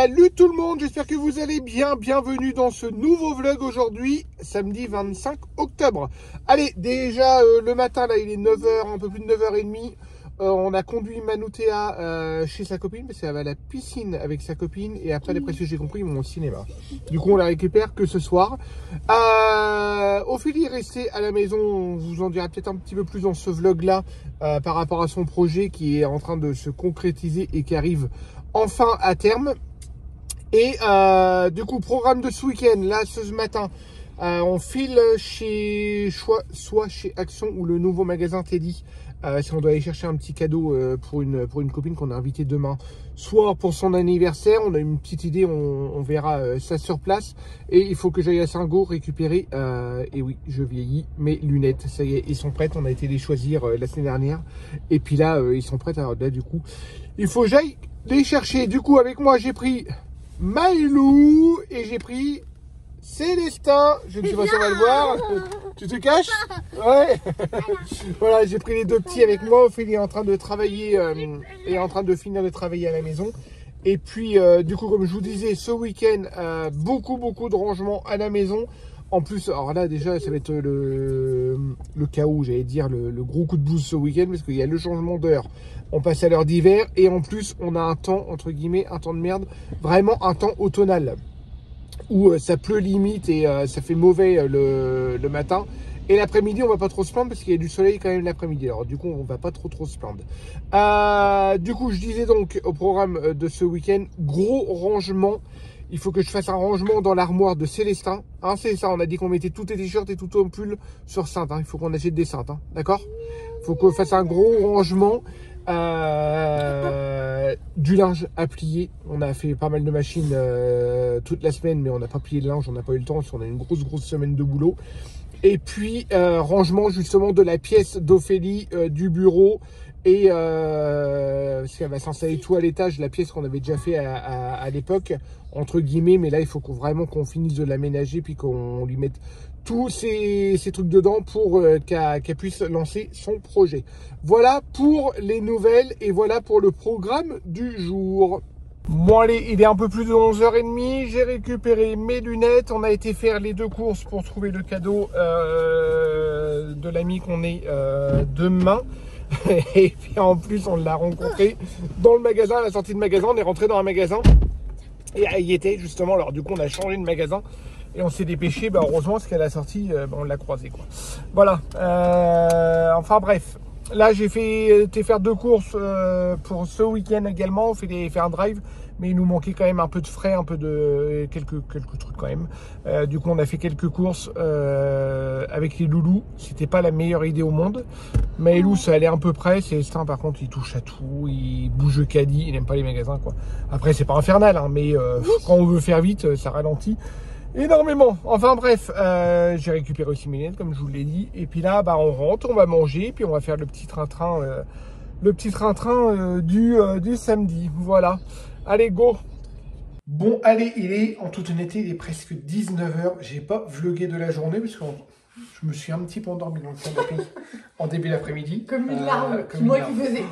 Salut tout le monde, j'espère que vous allez bien. Bienvenue dans ce nouveau vlog aujourd'hui, samedi 25 octobre. Allez, déjà le matin, là il est 9h, un peu plus de 9h30. On a conduit Manoutéa chez sa copine parce qu'elle va à la piscine avec sa copine. Et après, d'après ce que j'ai compris, ils vont au cinéma. Du coup, on la récupère que ce soir. Ophélie est restée à la maison. On vous en dira peut-être un petit peu plus dans ce vlog-là par rapport à son projet qui est en train de se concrétiser et qui arrive enfin à terme. Et du coup, programme de ce week-end, là, ce matin, on file chez soit chez Action ou le nouveau magasin Teddy, si on doit aller chercher un petit cadeau pour une copine qu'on a invitée demain, soit pour son anniversaire. On a une petite idée, on verra ça sur place. Et il faut que j'aille à Saint-Gaud récupérer, et oui, je vieillis, mes lunettes, ça y est, ils sont prêtes. On a été les choisir la semaine dernière. Et puis là, ils sont prêts. Alors là, du coup, il faut que j'aille les chercher. Du coup, avec moi, j'ai pris Maïlou et j'ai pris Célestin. Je ne sais pas si on va le voir. Tu te caches? Ouais. Voilà, j'ai pris les deux petits avec moi. Ophélie est en train de travailler et en train de finir de travailler à la maison. Et puis, du coup, comme je vous disais, ce week-end, beaucoup de rangements à la maison. En plus, alors là, déjà, ça va être le chaos, j'allais dire, le gros coup de boost ce week-end, parce qu'il y a le changement d'heure. On passe à l'heure d'hiver, et en plus, on a un temps, entre guillemets, un temps de merde, vraiment un temps automnal, où ça pleut limite, et ça fait mauvais le matin. Et l'après-midi, on va pas trop se plaindre, parce qu'il y a du soleil quand même l'après-midi. Alors du coup, on va pas trop se plaindre. Du coup, je disais donc, au programme de ce week-end, gros rangement. Il faut que je fasse un rangement dans l'armoire de Célestin. Hein, c'est ça, on a dit qu'on mettait tous les t-shirts et tout ton pull sur Sainte. Hein. Il faut qu'on achète des Saintes, hein, d'accord? Il faut qu'on fasse un gros rangement. Du linge à plier. On a fait pas mal de machines toute la semaine, mais on n'a pas plié le linge, on n'a pas eu le temps, parce qu'on a une grosse semaine de boulot. Et puis, rangement justement de la pièce d'Ophélie, du bureau. Et parce qu'elle va s'installer tout à l'étage, la pièce qu'on avait déjà fait à l'époque, entre guillemets, mais là il faut vraiment qu'on finisse de l'aménager, puis qu'on lui mette tous ces trucs dedans pour qu'elle puisse lancer son projet. Voilà pour les nouvelles et voilà pour le programme du jour. Bon allez, il est un peu plus de 11h30, j'ai récupéré mes lunettes, on a été faire les deux courses pour trouver le cadeau de l'ami qu'on est demain. Et puis en plus on l'a rencontré dans le magasin, à la sortie de magasin, on est rentré dans un magasin et il y était justement. Alors du coup on a changé de magasin et on s'est dépêché, heureusement parce qu'à la sortie on l'a croisé quoi. Voilà, enfin bref, là j'ai été faire deux courses pour ce week-end également. On fait un drive, mais il nous manquait quand même un peu de frais, un peu de quelques trucs quand même. Du coup on a fait quelques courses avec les loulous. C'était pas la meilleure idée au monde, mais Maëlou ça allait à peu près. Célestin par contre il touche à tout, il bouge le caddie, il n'aime pas les magasins quoi. Après c'est pas infernal hein, mais quand on veut faire vite ça ralentit énormément. Enfin bref, j'ai récupéré aussi mes lunettes comme je vous l'ai dit. Et puis là on rentre, on va manger, puis on va faire le petit train-train du samedi. Voilà. Allez, go! Bon, allez, il est, en toute honnêteté, il est presque 19h. J'ai pas vlogué de la journée parce que je me suis un petit peu endormi dans le canapé en début d'après-midi. Comme une larme, c'est moi qui faisais.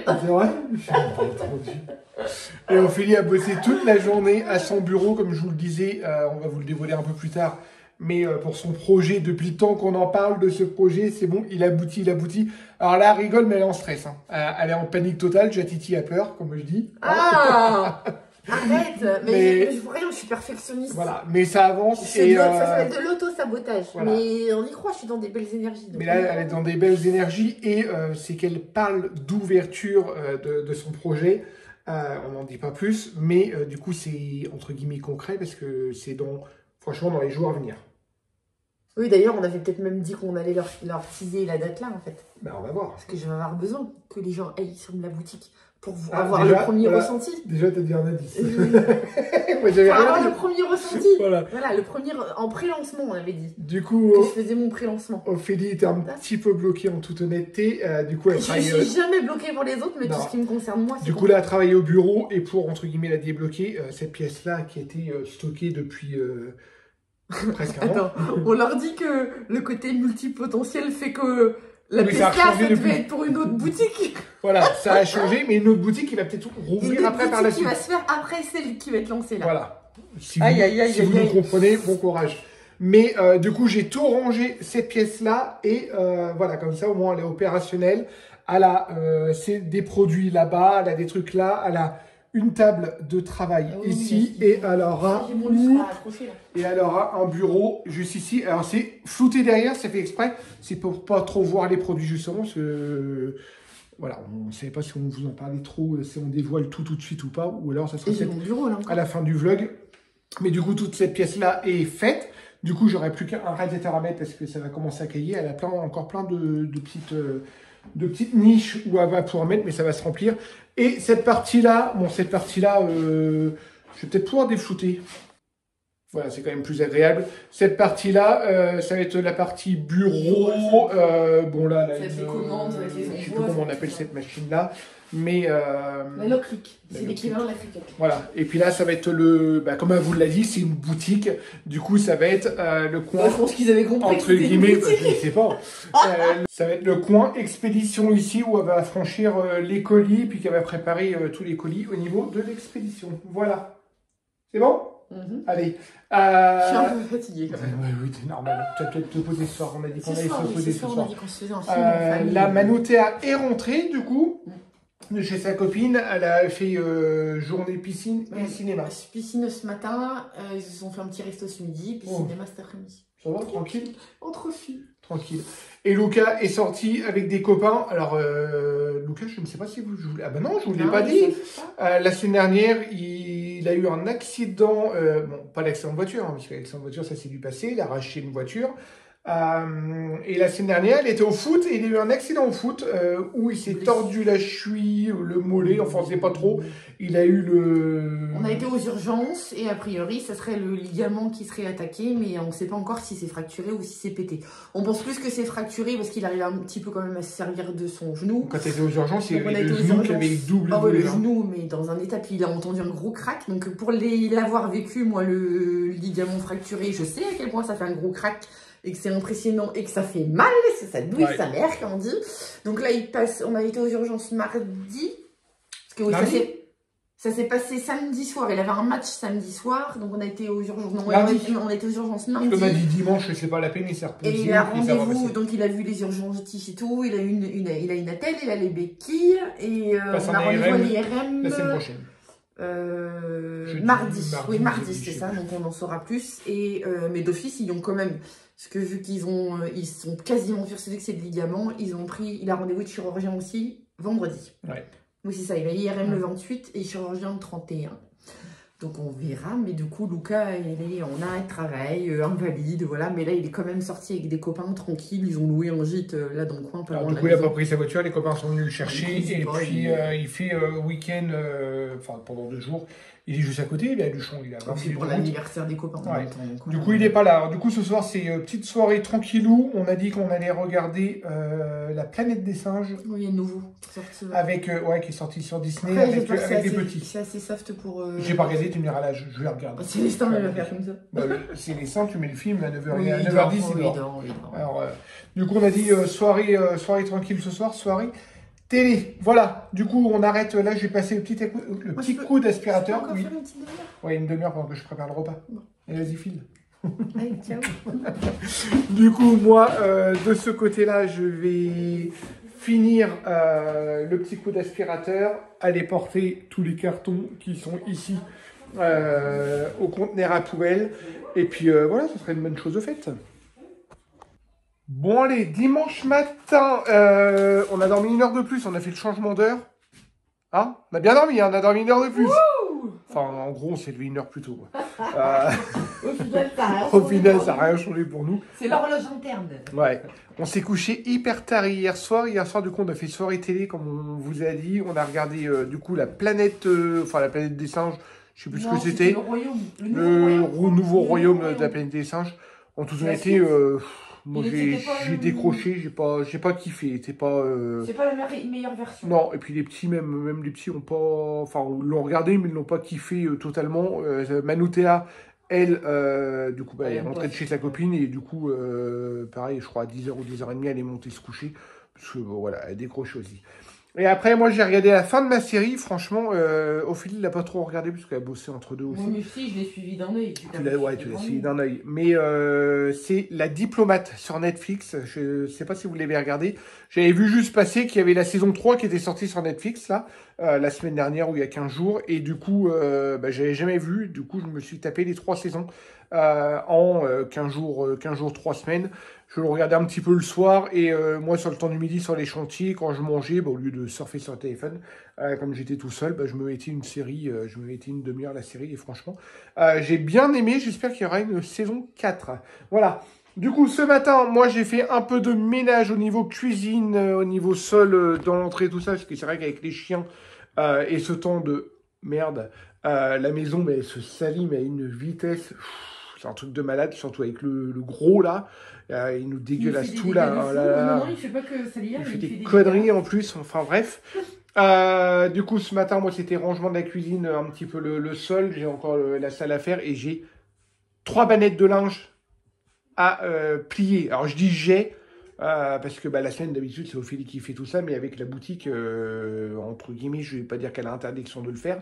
C'est vrai? Je suis trop dur. Et Ophélie a bossé toute la journée à son bureau, comme je vous le disais. On va vous le dévoiler un peu plus tard. Mais pour son projet, depuis le temps qu'on en parle de ce projet, c'est bon, il aboutit. Alors là, elle rigole, mais elle est en stress. Hein. Elle est en panique totale. Jatiti a peur, comme je dis. Ah arrête, mais je vois rien, je suis perfectionniste. Voilà, mais ça avance. Ça s'appelle de l'auto-sabotage. Voilà. Mais on y croit, je suis dans des belles énergies. Mais là, elle est dans des belles énergies et c'est qu'elle parle d'ouverture de son projet. On n'en dit pas plus, mais du coup, c'est entre guillemets concret parce que c'est franchement dans les jours à venir. Oui, d'ailleurs, on avait peut-être même dit qu'on allait leur teaser la date là, en fait. Ben, on va voir. Parce que je vais avoir besoin que les gens aillent sur la boutique pour avoir le premier ressenti. Déjà, t'as dit un indice. Moi, j'avais avoir le premier ressenti. Voilà, le premier en pré-lancement, on avait dit. Du coup, que je faisais mon pré-lancement. Ophélie était un petit peu bloquée en toute honnêteté. Du coup, elle travaille. Je suis jamais bloquée pour les autres, mais tout ce qui me concerne moi, c'est. Du coup, là, elle a travaillé au bureau et pour entre guillemets la débloquer, cette pièce-là qui a été stockée depuis. Presque un an. Attends, on leur dit que le côté multipotentiel fait que La Oui, ça a Tesla, changé ça devait depuis. être pour une autre boutique. Voilà, ça a changé, mais une autre boutique qui va peut-être Une rouvrir autre après par la boutique qui suite. va se faire après celle qui va être lancée là. Voilà. Si Aïe, vous, aïe, aïe, si aïe, vous nous aïe. comprenez, bon courage. Mais du coup, j'ai tout rangé cette pièce-là et voilà, comme ça au moins elle est opérationnelle. Elle a c'est des produits là-bas, elle a des trucs là, elle a une table de travail Ah oui, ici oui, et elle aura J'ai mon lustre à accrocher là. et elle aura un bureau juste ici. Alors c'est flouté derrière, ça fait exprès, c'est pour pas trop voir les produits justement, parce que voilà, on ne savait pas si on vous en parlait trop, si on dévoile tout de suite ou pas, ou alors ça sera Et j'ai peut-être mon bureau là à encore. la fin du vlog. Mais du coup, toute cette pièce-là est faite. Du coup, j'aurai plus qu'un radiateur à mettre parce que ça va commencer à cailler. Elle a encore plein de petites niches où elle va pouvoir mettre, mais ça va se remplir. Et cette partie-là, bon, cette partie-là, je vais peut-être pouvoir déflouter. Voilà, c'est quand même plus agréable. Cette partie-là, ça va être la partie bureau. Bon, là, Ça fait commande avec les je sais plus envois, comment on ça appelle fait cette machine-là. Mais La Locklick. La C'est l'équivalent de la Cricut. voilà, et puis là, ça va être comme elle vous l'a dit, c'est une boutique. Du coup, ça va être le coin, Je pense qu'ils avaient compris. entre que c'était une guillemets, boutique. je ne sais pas. Ça va être le coin expédition ici où elle va franchir les colis, puis qu'elle va préparer tous les colis au niveau de l'expédition. Voilà. C'est bon? Allez. Je suis un peu fatiguée quand même. Oui, c'est normal. Tu vas peut-être te poser ce soir. On a dit qu'on allait se poser ce on a soir. dit qu'on se faisait un film en famille. La Manotea est rentrée, du coup, de chez sa copine. Elle a fait journée piscine et cinéma. Piscine ce matin, ils se sont fait un petit resto ce midi, puis cinéma cet après-midi. Ça va, tranquille? Entre filles. Tranquille. Et Lucas est sorti avec des copains. Alors, Lucas, je ne sais pas si vous... Ah ben non, je vous l'ai pas dit. La semaine dernière, il a eu un accident. Bon, pas l'accident de voiture, hein, parce que l'accident de voiture, ça s'est du passé. Il a arraché une voiture. Et la semaine dernière, il était au foot et il a eu un accident au foot où il s'est tordu la cheville, le mollet, enfin on sait pas trop. Il a eu le... On a été aux urgences et a priori, ça serait le ligament qui serait attaqué, mais on ne sait pas encore si c'est fracturé ou si c'est pété. On pense plus que c'est fracturé parce qu'il arrive un petit peu quand même à se servir de son genou. Quand il était aux urgences, il Donc, avait le genou qui avait double. Ah ouais, le genou, mais dans un état, puis il a entendu un gros crack. Donc pour l'avoir vécu, moi, le ligament fracturé, je sais à quel point ça fait un gros crack. Et que c'est impressionnant et que ça fait mal, que ça douille sa mère, comme on dit. Donc là, on a été aux urgences mardi. Parce que oui, ça s'est passé samedi soir. Il avait un match samedi soir. Donc on a été aux urgences. Non, on a été aux urgences mardi. Comme on a dit dimanche, c'est pas la peine, il s'est reposé. Et il a rendez-vous, donc il a vu les urgentistes et tout. Il a une attelle, il a les béquilles. Et on a rendez-vous à l'IRM. La semaine prochaine. Mardi, mardi, c'est ça, donc on en saura plus. Et mais d'office, ils ont quand même, parce que vu qu'ils sont quasiment persuadés que c'est de ligament, il a rendez-vous de chirurgien aussi vendredi. Ouais. Oui, c'est ça, il a IRM le 28 et chirurgien le 31. Donc on verra, mais du coup, Lucas, il est en arrêt de travail, invalide, voilà. Mais là, il est quand même sorti avec des copains tranquilles. Ils ont loué un gîte là dans le coin. Alors, du coup, il n'a pas pris sa voiture, les copains sont venus le chercher. Et puis, il fait week-end, enfin, pendant 2 jours. Il est juste à côté, il est à Luchon. C'est pour l'anniversaire des copains. Ouais. Du coup, il n'est pas là. Alors, du coup, ce soir, c'est petite soirée tranquillou. On a dit qu'on allait regarder La Planète des Singes. Oui, il est nouveau. Sorti, avec, qui est sorti sur Disney. Après, avec des petits. C'est assez soft pour... J'ai pas regardé, tu me diras l'âge. Je vais regarder. C'est les seins, il va faire comme ça. Bah, c'est les seins, tu mets le film à 9h, Oui, à 9h10, il dort. dort. Alors, du coup, on a dit soirée tranquille ce soir, soirée télé. Voilà, du coup, on arrête. Là, j'ai passé le petit coup d'aspirateur. Tu peux encore faire une petite demi-heure? Ouais, une demi-heure pendant que je prépare le repas. Bon. Et vas-y, file. Allez, ciao. Du coup, moi, de ce côté-là, je vais finir le petit coup d'aspirateur, aller porter tous les cartons qui sont ici au conteneur à poubelle. Et puis, voilà, ce serait une bonne chose de faite. Bon allez, dimanche matin, on a dormi 1 heure de plus, on a fait le changement d'heure. Hein? On a bien dormi, hein, on a dormi 1 heure de plus. Enfin, en gros, on s'est levé 1 heure plus tôt. Au final, ça n'a rien changé pour nous. C'est l'horloge interne. Ouais. On s'est couché hyper tard hier soir. Hier soir, du coup, on a fait soirée télé, comme on vous a dit. On a regardé, du coup, la planète des singes. Je sais plus ce que c'était. Le royaume. Le nouveau royaume de la planète des singes. En toute honnêteté, moi j'ai décroché, j'ai pas kiffé. C'est pas la meilleure version. Non, et puis les petits, même les petits ont pas. Enfin, l'ont regardé, mais ils l'ont pas kiffé totalement. Manotea Elle, du coup, bah, elle est aime pas rentrée de ce chez sa truc-là. copine et du coup, pareil, je crois à 10h ou 10h30, elle est montée se coucher. Parce que bon, voilà, elle décroche aussi. Et après, moi, j'ai regardé la fin de ma série. Franchement, Ophélie l'a pas trop regardé parce qu'elle a bossé entre deux Moi, aussi. mais si, je l'ai suivi d'un œil. Tu Tu t'as l'as, ouais, suivi tu l'as d'un suivi œil. d'un œil. Mais c'est La Diplomate sur Netflix. Je sais pas si vous l'avez regardé. J'avais vu juste passer qu'il y avait la saison 3 qui était sortie sur Netflix, là, la semaine dernière ou il y a 15 jours. Et du coup, bah, j'avais jamais vu. Du coup, je me suis tapé les 3 saisons en 15 jours, 3 semaines. Je le regardais un petit peu le soir. Et moi, sur le temps du midi, sur les chantiers, quand je mangeais, bah, au lieu de surfer sur le téléphone, comme j'étais tout seul, bah, je me mettais une série, je me mettais une demi-heure la série. Et franchement, j'ai bien aimé, j'espère qu'il y aura une saison 4. Voilà. Du coup, ce matin, moi, j'ai fait un peu de ménage au niveau cuisine, au niveau sol, dans l'entrée, tout ça, parce que c'est vrai qu'avec les chiens et ce temps de merde, la maison, mais elle se salit, mais à une vitesse. C'est un truc de malade, surtout avec le gros, là. Il nous Il fait dégueulasse des tout, dégâts de là. Oh fou. là Non, là. non, il fait pas que ça Il mais fait il des fait des conneries dégâts. en plus, enfin bref. Du coup, ce matin, moi, c'était rangement de la cuisine, un petit peu le sol. J'ai encore la salle à faire et j'ai 3 bannettes de linge à plier. Alors je dis j'ai, parce que bah, la semaine d'habitude c'est Ophélie qui fait tout ça, mais avec la boutique, entre guillemets, je vais pas dire qu'elle a interdiction de le faire,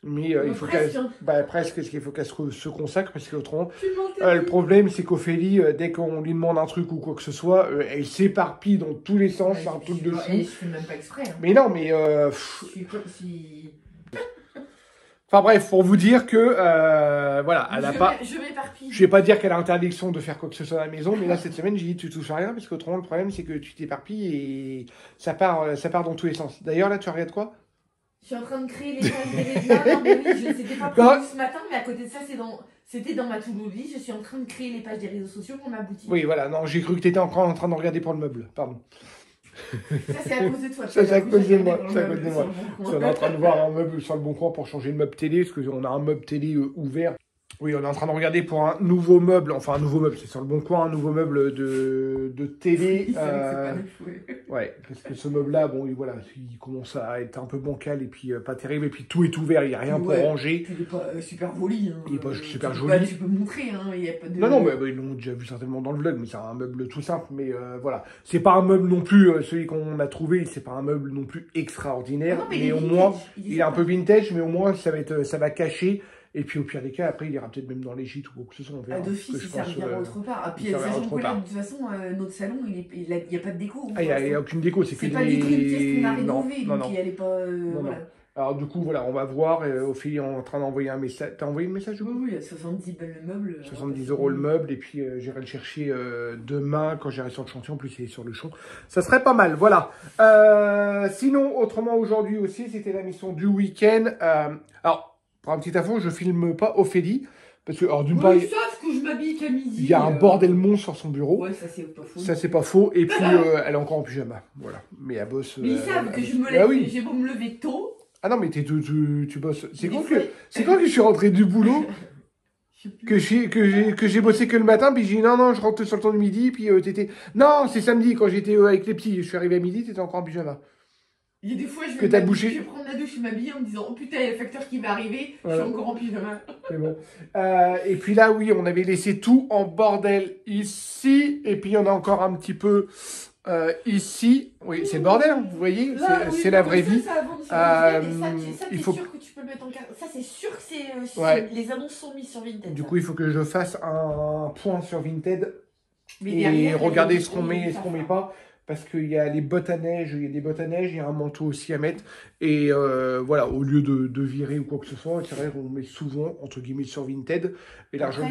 mais il faut qu'elle, Presque, hein. bah, presque, parce qu'il faut qu'elle se consacre, parce qu'autrement, Tu mentais. le problème c'est qu'Ophélie, dès qu'on lui demande un truc ou quoi que ce soit, elle s'éparpille dans tous les sens, Ouais, c'est un truc je de fais fou. je fais même pas exprès. Hein. Mais non, mais Je suis comme si. enfin bref, pour vous dire que voilà, elle a pas. Je m'éparpille. Je vais pas dire qu'elle a interdiction de faire quoi que ce soit à la maison, mais là cette semaine j'ai dit tu touches à rien parce qu'autrement le problème c'est que tu t'éparpilles et ça part dans tous les sens. D'ailleurs là tu regardes quoi? Je suis en train de créer les pages des réseaux. Non, mais oui, je s'était pas prévu ce matin, mais à côté de ça, c'était dans ma to-do list. Je suis en train de créer les pages des réseaux sociaux pour ma boutique. Oui voilà, non j'ai cru que tu étais encore en train de regarder pour le meuble, pardon. Ça, c'est à cause de toi. Ça c'est à cause de moi, C'est c'est à cause de moi. On est en train de voir un meuble sur le bon coin pour changer le meuble télé, parce qu'on a un meuble télé ouvert. Oui, on est en train de regarder pour un nouveau meuble, enfin un nouveau meuble, c'est sur le bon coin, un nouveau meuble de télé. Il savait que c'est pas neuf, ouais. Ouais, parce que ce meuble-là, bon, voilà, il commence à être un peu bancal et puis pas terrible, et puis tout est ouvert, il n'y a rien pour ranger. Il est pas super joli. Hein. Il est pas super joli. Tu peux montrer, hein, il y a pas de... Non, mais ils l'ont déjà vu certainement dans le vlog, mais c'est un meuble tout simple, mais voilà. C'est pas un meuble non plus, celui qu'on a trouvé, c'est pas un meuble non plus extraordinaire, Ah non, mais au moins, il est un peu vintage, mais au moins, ça va cacher. Et puis au pire des cas, après, il ira peut-être même dans les gîtes ou quoi que ce soit. On verra. D'office, il servira autre part. Ah, puis sachant que là, de toute façon, notre salon, il n'y a pas de déco. Ah, il n'y a aucune déco, c'est que pas du tout une pièce qu'on a rénovée, donc non. elle est pas... Non. voilà. Alors du coup, voilà, on va voir. Ophélie est en train d'envoyer un message. T'as envoyé le message du coup? Oui, il y a 70 balles le meuble. 70 € le meuble, et puis j'irai le chercher demain quand j'irai sur le chantier. En plus, il est sur le champ. Ça serait pas mal, voilà. Sinon, autrement, aujourd'hui aussi, c'était la mission du week-end. Alors, pour un petit info, je filme pas Ophélie. Parce que, alors, d'une part, sauf que je m'habille qu'à midi. il y a un bordel monstre sur son bureau. Ouais, ça c'est pas faux. Ça, c'est pas faux. Et puis, elle est encore en pyjama. Voilà. Mais elle bosse. Mais ils savent que je me lève. Ah oui. J'ai beau me lever tôt. Ah non, mais tu bosses. C'est quand que je suis rentré du boulot que j'ai bossé que le matin, puis j'ai dit non, je rentre sur le temps du midi, puis t'étais. Non, c'est samedi quand j'étais avec les petits. Je suis arrivé à midi, t'étais encore en pyjama. Il y a des fois, je Que t'as bouché. Je vais prendre la douche, je m'habille en me disant oh putain, il y a le facteur qui va arriver, Voilà. je suis encore en pyjama. C'est bon. Et puis là, oui, on avait laissé tout en bordel ici, et puis on a encore un petit peu ici. Oui, c'est le bordel, hein, vous voyez, c'est la vraie vie. Il faut sûr que tu peux le mettre en carte. Ça, c'est sûr que c'est. Ouais. Les annonces sont mises sur Vinted. Du coup, il faut que je fasse un point sur Vinted mais et derrière, regarder ce qu'on met et ce qu'on met pas. Parce qu'il y a les bottes à neige, il y a des bottes à neige, il y a un manteau aussi à mettre. Et voilà, au lieu de virer ou quoi que ce soit, c'est vrai qu'on met souvent, entre guillemets, sur Vinted. Et l'argent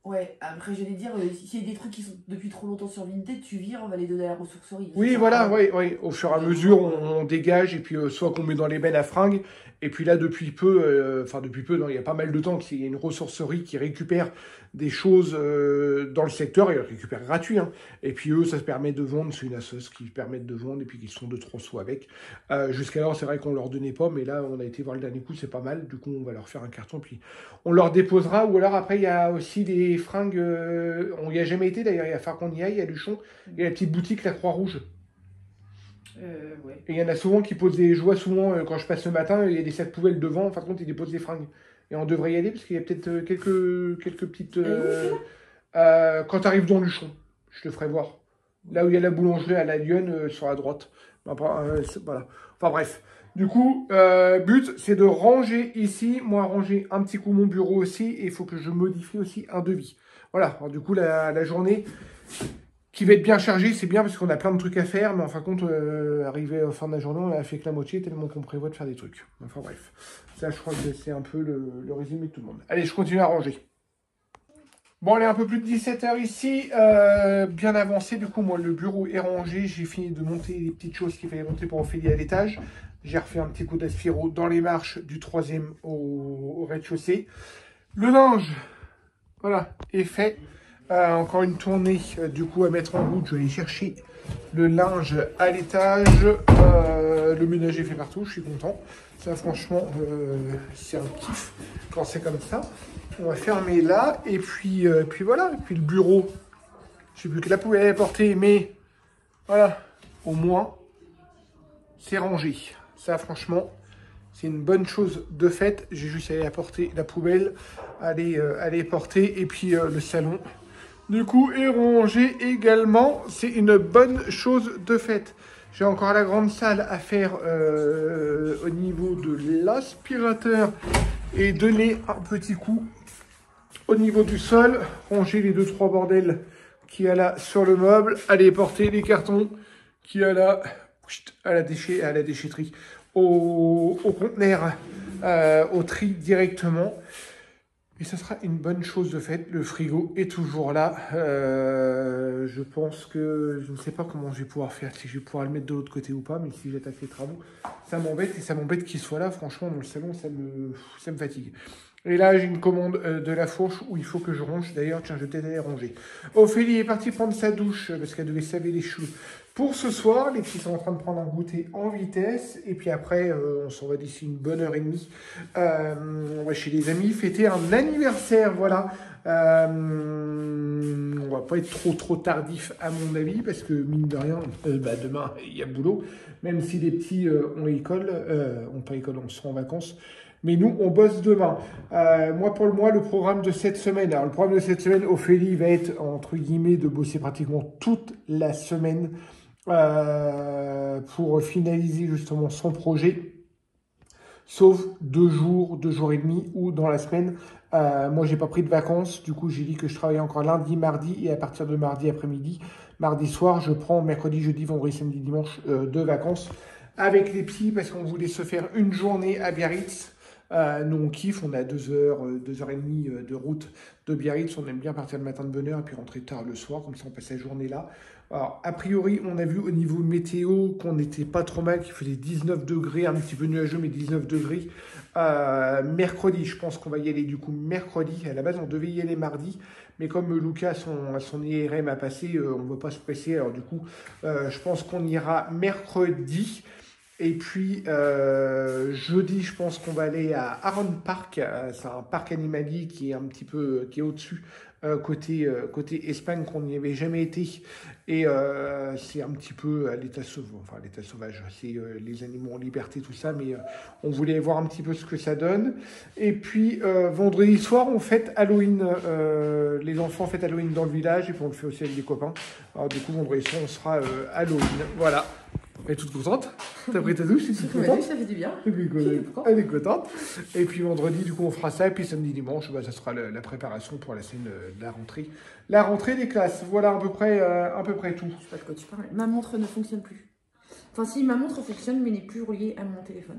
ouais, après, je vais dire, s'il y a des trucs qui sont depuis trop longtemps sur Vinted, tu vires, on va les donner à la ressourcerie. Oui, voilà, oui. Au fur et à mesure, on dégage, et puis soit qu'on met dans les bennes à fringues. Et puis là, depuis peu, non, il y a pas mal de temps qu'il y a une ressourcerie qui récupère des choses dans le secteur, et elle récupère gratuit. Hein. Et puis eux, ça se permet de vendre, c'est une assoce qui permet de vendre, et puis qu'ils sont 2-3 sous avec. Jusqu'alors, c'est vrai qu'on leur donnait pas, mais là, on a été voir le dernier coup, c'est pas mal. Du coup, on va leur faire un carton, puis on leur déposera. Ou alors après, il y a aussi des fringues, on n'y a jamais été d'ailleurs, il va falloir qu'on y aille à Luchon. Il y a la petite boutique La Croix-Rouge. Ouais. Et il y en a souvent qui posent des... Je vois souvent, quand je passe le matin, il y a des sacs poubelles devant, en fin de compte, ils déposent des fringues. Et on devrait y aller parce qu'il y a peut-être quelques petites... quand tu arrives dans Luchon, je te ferai voir. Là où il y a la boulangerie à la Lyonne, sur la droite. Voilà. Enfin bref. Du coup, but, c'est de ranger ici. Moi, ranger un petit coup mon bureau aussi. Et il faut que je modifie aussi un devis. Voilà. Alors, du coup, la journée qui va être bien chargée, c'est bien parce qu'on a plein de trucs à faire. Mais en fin de compte, arrivé à la fin de la journée, on a fait que la moitié tellement qu'on prévoit de faire des trucs. Enfin bref. Ça, je crois que c'est un peu le résumé de tout le monde. Allez, je continue à ranger. Bon, il est un peu plus de 17 h ici, bien avancé. Du coup, moi, le bureau est rangé. J'ai fini de monter les petites choses qu'il fallait monter pour Ophélie à l'étage. J'ai refait un petit coup d'aspiro dans les marches du 3e au rez-de-chaussée. Le linge, voilà, est fait. Encore une tournée, du coup, à mettre en route. Je vais aller chercher le linge à l'étage. Le ménage est fait partout, je suis content. Ça, franchement, c'est un kiff quand c'est comme ça. On va fermer là, et puis voilà. Et puis le bureau, je sais plus que la poubelle est portée, mais voilà, au moins, c'est rangé. Ça, franchement, c'est une bonne chose de fait. J'ai juste à aller apporter la poubelle, aller porter, et puis le salon, du coup, est rangé également. C'est une bonne chose de fait. J'ai encore la grande salle à faire au niveau de l'aspirateur et donner un petit coup au niveau du sol, ranger les 2-3 bordels qu'il y a là sur le meuble, aller porter les cartons qu'il y a là à la déchetterie, au conteneur, au tri directement. Et ça sera une bonne chose de fait. Le frigo est toujours là. Je pense que je ne sais pas comment je vais pouvoir faire, si je vais pouvoir le mettre de l'autre côté ou pas, mais si j'attaque les travaux, ça m'embête, et ça m'embête qu'il soit là. Franchement, dans le salon, ça me fatigue. Et là, j'ai une commande de la fourche où il faut que je ronge. D'ailleurs, tiens, je vais peut-être aller ranger. Ophélie est partie prendre sa douche parce qu'elle devait se laver les cheveux pour ce soir. Les petits sont en train de prendre un goûter en vitesse. Et puis après, on s'en va d'ici une bonne heure et demie. On va chez les amis fêter un anniversaire, voilà. On va pas être trop tardif à mon avis parce que mine de rien, demain, il y a boulot. Même si les petits ont école, ont pas école, on sera en vacances. Mais nous, on bosse demain. Moi, le programme de cette semaine. Alors, le programme de cette semaine, Ophélie va être, entre guillemets, de bosser pratiquement toute la semaine pour finaliser justement son projet. Sauf 2 jours et demi ou dans la semaine. Moi, j'ai pas pris de vacances. Du coup, j'ai dit que je travaillais encore lundi, mardi et à partir de mardi après-midi, mardi soir, je prends mercredi, jeudi, vendredi, samedi, dimanche de vacances avec les petits parce qu'on voulait se faire une journée à Biarritz. Nous on kiffe, on a 2h30 de route de Biarritz, on aime bien partir le matin de bonne heure et puis rentrer tard le soir, comme ça on passe la journée là. Alors a priori on a vu au niveau météo qu'on n'était pas trop mal, qu'il faisait 19 degrés, un petit peu nuageux mais 19 degrés. Mercredi, je pense qu'on va y aller du coup mercredi, à la base on devait y aller mardi, mais comme Lucas a son IRM à passer, on ne va pas se presser, alors du coup je pense qu'on ira mercredi. Et puis, jeudi, je pense qu'on va aller à Arron Park. C'est un parc animalier qui est un petit peu, qui est au-dessus, côté Espagne, qu'on n'y avait jamais été. Et c'est un petit peu à l'état sauvage. Enfin, l'état sauvage, c'est les animaux en liberté, tout ça. Mais on voulait voir un petit peu ce que ça donne. Et puis, vendredi soir, on fête Halloween. Les enfants fêtent Halloween dans le village. Et puis, on le fait aussi avec des copains. Alors, du coup, vendredi soir, on sera Halloween. Voilà. Elle est toute contente. T'as pris ta douche, c'est toute contente. Ça fait du bien. Elle est contente. Et puis vendredi, du coup, on fera ça. Et puis samedi, dimanche, ça sera la préparation pour la scène de la rentrée. La rentrée des classes. Voilà à peu près tout. Je sais pas de quoi tu parles. Ma montre ne fonctionne plus. Enfin, si, ma montre fonctionne, mais n'est plus reliée à mon téléphone.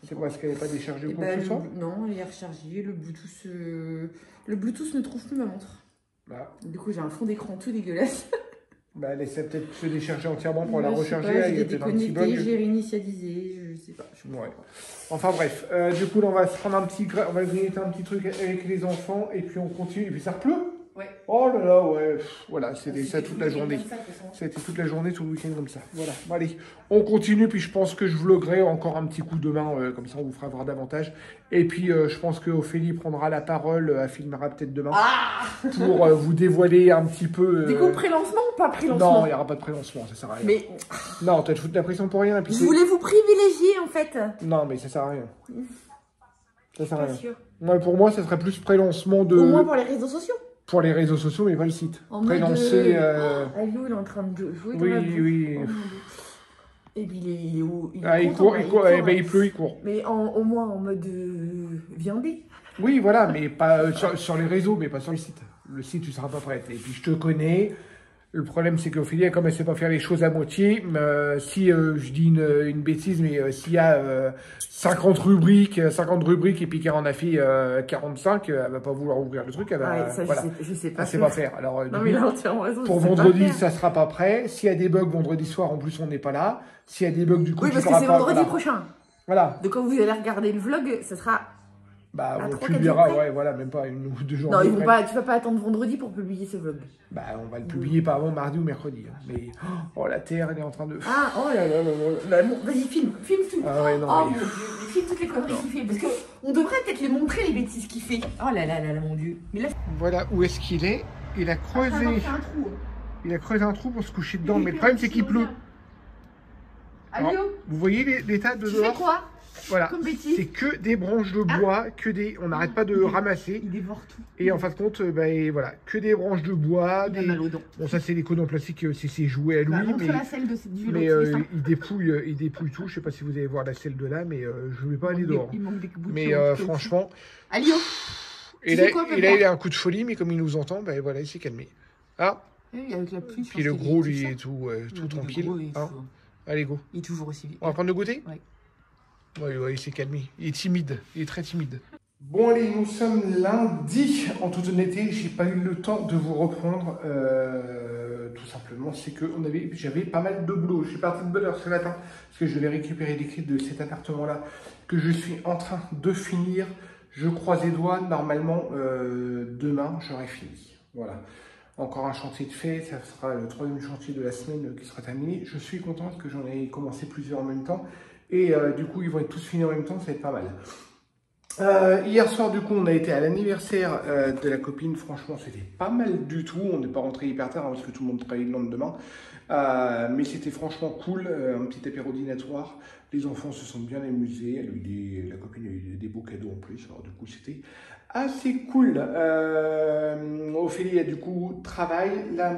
C'est parce qu'elle n'est pas déchargée ou quoi que ce soit ? Non, elle est rechargée. Le Bluetooth ne trouve plus ma montre. Du coup, j'ai un fond d'écran tout dégueulasse. Elle essaie peut-être de se décharger entièrement pour la recharger. J'ai déconnecté, j'ai réinitialisé, je sais pas. Enfin bref, du coup là on va se prendre on va grignoter un petit truc avec les enfants et puis on continue. Et puis ça pleut. Ouais. Oh là là, ouais. Voilà, c'était ça toute la journée. C'était toute la journée, tout le week-end comme ça. Voilà. Bon, allez, on continue. Puis je pense que je vloguerai encore un petit coup demain. Comme ça, on vous fera voir davantage. Et puis, je pense que Ophélie prendra la parole. Elle filmera peut-être demain. Pour vous dévoiler un petit peu. Du coup, pré-lancement ou pas pré-lancement ? Non, il n'y aura pas de pré-lancement. Ça sert à rien. Mais... Non, t'as te foutre la pression pour rien. Et puis je voulais vous privilégier, en fait. Non, mais ça sert à rien. Ça sert à Pas rien. sûr. Ouais, pour moi, ça serait plus pré-lancement de... Au moins pour les réseaux sociaux. Pour les réseaux sociaux, mais pas le site. En Pré-lancer... Alio, il est en train de jouer dans Oui, la boue. oui. Oh, mon Dieu. Et puis il est où? Il court, il court. Eh ben, il pleut, il court. Mais au moins en mode viandé. Oui, voilà, mais pas sur les réseaux, mais pas sur le site. Le site, tu ne seras pas prête. Et puis, je te connais. Le problème, c'est qu'Ophélie, comme elle ne sait pas faire les choses à moitié, si je dis une bêtise, mais s'il y a 50 rubriques et puis qu'elle en a fait 45, elle ne va pas vouloir ouvrir le truc. Elle va, Ouais, ça, voilà. je sais pas. Elle sait pas faire. Alors, non, mais il a entièrement raison. pour vendredi, ça ne sera pas prêt. S'il y a des bugs vendredi soir, en plus, on n'est pas là. S'il y a des bugs, du coup, oui, tu parce que c'est vendredi voilà. prochain. Voilà. Donc, quand vous allez regarder le vlog, ça sera. Bah, on publiera, ouais, voilà, même pas une ou deux jours. Non, tu vas pas attendre vendredi pour publier ce vlog. Bah, on va le publier pas avant mardi ou mercredi. Hein. Mais, oh, la Terre, elle est en train de... Ah, oh là là là là. Bon, vas-y, filme tout. Ah ouais, non, oh mais... mon Dieu, filme toutes les conneries qu'il fait. Parce qu'on devrait peut-être les montrer, les bêtises qu'il fait. Oh là là là là, mon Dieu. Mais là, voilà où est-ce qu'il est. Il a creusé... Il a creusé un trou pour se coucher dedans. Mais le problème, c'est qu'il pleut. Alio, vous voyez les tas de tu dehors? fais quoi? Voilà, c'est c'est que des branches de bois, on n'arrête pas de ramasser. Il dévore tout. Et en fin de compte, et voilà, que des branches de bois. Il a mal aux dents. Bon, ça c'est les codes en plastique, c'est ses jouets à lui. Montre mais la selle du mais il il dépouille tout. Je sais pas si vous allez voir la selle de là, mais je ne vais pas aller dehors. Il manque des bouts de Mais franchement. Alio, et là, il a un coup de folie, mais comme il nous entend, voilà, il s'est calmé. Ah. Avec la pluie, puis le gros, lui, est tout tranquille. Allez, go. Il est toujours aussi vite. On va prendre le goûter? Oui. Ouais, il s'est calmé. Il est timide. Il est très timide. Bon, allez, nous sommes lundi. En toute honnêteté, j'ai pas eu le temps de vous reprendre. Tout simplement, c'est que j'avais pas mal de boulot. Je suis parti de bonne heure ce matin parce que je vais récupérer les clés de cet appartement-là que je suis en train de finir. Je croise les doigts. Normalement, demain, j'aurai fini. Voilà. Encore un chantier de fait, ça sera le 3e chantier de la semaine qui sera terminé. Je suis content que j'en ai commencé plusieurs en même temps. Et du coup, ils vont être tous finis en même temps, ça va être pas mal. Hier soir, du coup, on a été à l'anniversaire de la copine. Franchement, c'était pas mal du tout. On n'est pas rentré hyper tard hein, parce que tout le monde travaillait le lendemain. Mais c'était franchement cool. Un petit apéro dînatoire. Les enfants se sont bien amusés. La copine a eu des beaux cadeaux en plus. Alors du coup, c'était assez cool. Ophélie a du coup travail. Là,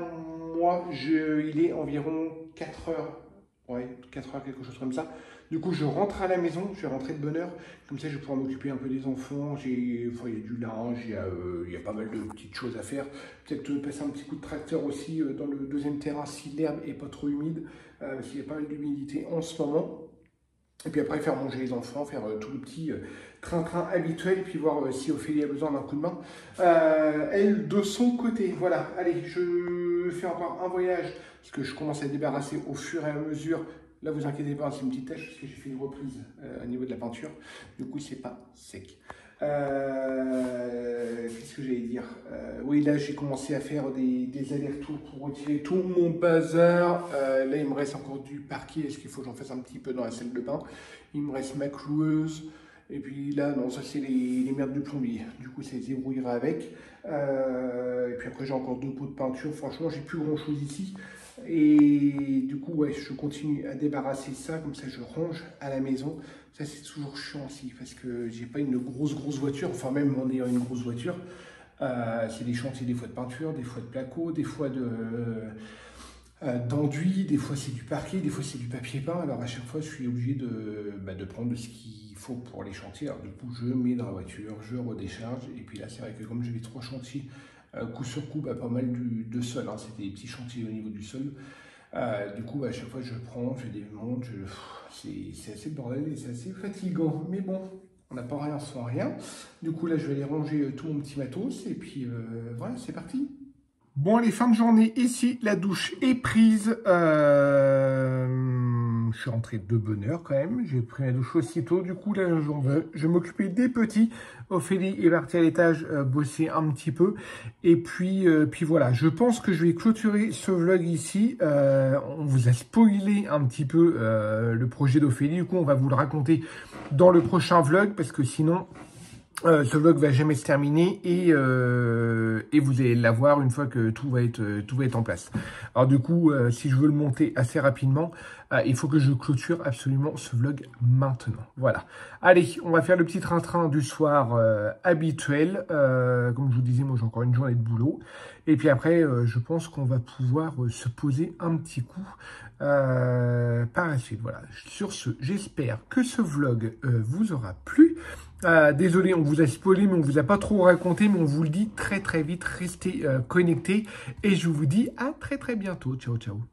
moi, il est environ 4 heures. Ouais, 4 heures, quelque chose comme ça. Du coup, je rentre à la maison, je vais rentrer de bonne heure. Comme ça, je vais pouvoir m'occuper un peu des enfants. Il y a du linge, il y a pas mal de petites choses à faire. Peut-être passer un petit coup de tracteur aussi dans le 2e terrain si l'herbe n'est pas trop humide. Parce qu'il y a pas mal d'humidité en ce moment. Et puis après, faire manger les enfants, faire tout le petit train-train habituel. Et puis voir si Ophélie a besoin d'un coup de main. Elle, de son côté, voilà. Allez, je fais encore un voyage. Parce que je commence à débarrasser au fur et à mesure. Là, vous inquiétez pas, c'est une petite tâche parce que j'ai fait une reprise au niveau de la peinture. Du coup, c'est pas sec. Qu'est-ce que j'allais dire? Oui, là, j'ai commencé à faire des allers-retours pour retirer tout mon bazar. Là, il me reste encore du parquet. Est-ce qu'il faut que j'en fasse un petit peu dans la salle de bain? Il me reste ma cloueuse. Et puis là, non, ça, c'est les merdes du plombier. Du coup, ça les débrouillera avec. Et puis après, j'ai encore 2 pots de peinture. Franchement, j'ai plus grand-chose ici. Et du coup, ouais, je continue à débarrasser ça, comme ça je range à la maison. Ça, c'est toujours chiant aussi, parce que j'ai pas une grosse voiture, enfin même en ayant une grosse voiture, c'est des chantiers, des fois de peinture, des fois de placo, des fois d'enduit, des fois c'est du parquet, des fois c'est du papier peint. Alors à chaque fois, je suis obligé de prendre ce qu'il faut pour les chantiers. Alors du coup, je mets dans la voiture, je redécharge, et puis là, c'est vrai que comme j'avais 3 chantiers, coup sur coup, pas mal de sol, hein. C'était des petits chantiers au niveau du sol. Du coup, à chaque fois, je prends, je démonte, c'est assez bordel et c'est assez fatigant. Mais bon, on n'a pas rien sans rien. Du coup, là, je vais aller ranger tout mon petit matos et puis voilà, c'est parti. Bon, allez, fin de journée ici, la douche est prise. Je suis rentré de bonne heure quand même. J'ai pris la douche aussitôt. Du coup, là, je vais m'occuper des petits. Ophélie est partie à l'étage bosser un petit peu. Et puis voilà, je pense que je vais clôturer ce vlog ici. On vous a spoilé un petit peu le projet d'Ophélie. Du coup, on va vous le raconter dans le prochain vlog parce que sinon... Ce vlog va jamais se terminer et vous allez l'avoir une fois que tout va être en place. Alors du coup, si je veux le monter assez rapidement, il faut que je clôture absolument ce vlog maintenant. Voilà. Allez, on va faire le petit train-train du soir habituel. Comme je vous disais, moi j'ai encore une journée de boulot. Et puis après, je pense qu'on va pouvoir se poser un petit coup par la suite. Voilà. Sur ce, j'espère que ce vlog vous aura plu. Désolé, on vous a spoilé, mais on vous a pas trop raconté, mais on vous le dit très très vite. Restez connectés et je vous dis à très très bientôt. Ciao, ciao.